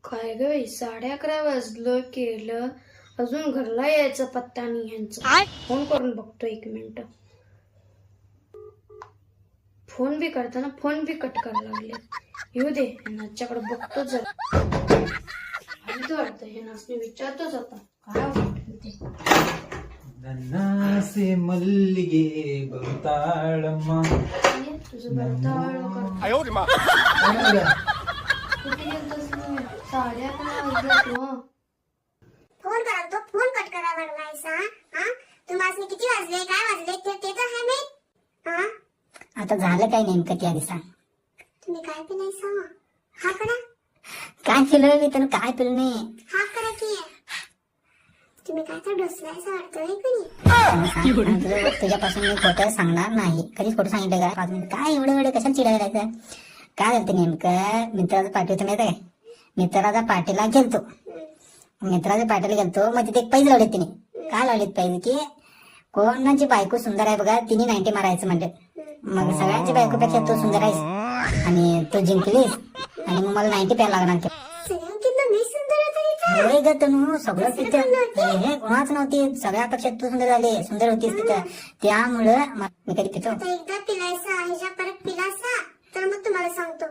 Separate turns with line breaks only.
काय ग बाई, 11:30 वाजलं केलं, अजून घरला यायचा पत्ता नाही यांचा. फोन करून बघतो 1 मिनिट. फोन बी करताना फोन बी कट करायला लागले. येऊ दे, यांच्याकडे बघतो जर वाटतं हे नसणे विचारतोच आता काय वाटतं ते.
नन्नासे मल्लिगे बहुताळम्मा
तुझं बहुताळ कुठे गेलतस तू? 11:30 वाजलं तू.
फोन करा तो फोन कट करा लागलायसा. हा तुम्हाला किती वाजले काय वाजले ते तर आहे माहित. हा
आता झालं काय नेमकं त्या दिवसा?
तुम्ही काय पिलायसा? हा करा.
काय पिलं मी तर काय पिलं नाही.
हा करा की. तुम्ही काय तर ढोसलायसा वाटतंय कधी.
तुझ्यापासून मी खोटं सांगणार नाही. कधीच खोटं सांगितलं का? 5 मिनिट काय एवढं एवढं कशाला चिडायला जायचं? काय झालं नेमकं? मित्राचा पार्टी होतं माहिती काय? मित्राच्या पार्टीला गेलतो. मग तिथे एक पैज लावलेत तिने. काय लावलेत पैज की कोणाची बायको सुंदर आहे बघा तिने 90 मारायचं म्हणजे. मग सगळ्यांची बायकोपेक्षा तू सुंदर आहेस आणि तू जिंकलीस आणि मग मला 90 प्यायला लागणार. होय ग तनू, सगळं तिथं हे कोणाच नव्हती. सगळ्यापेक्षा तू सुंदर होतीस तिथं. त्यामुळं मी कधी पितो.
एकदा पिलायसा ह्याच्या परत पिलासा तर मग तुम्हाला सांगतो.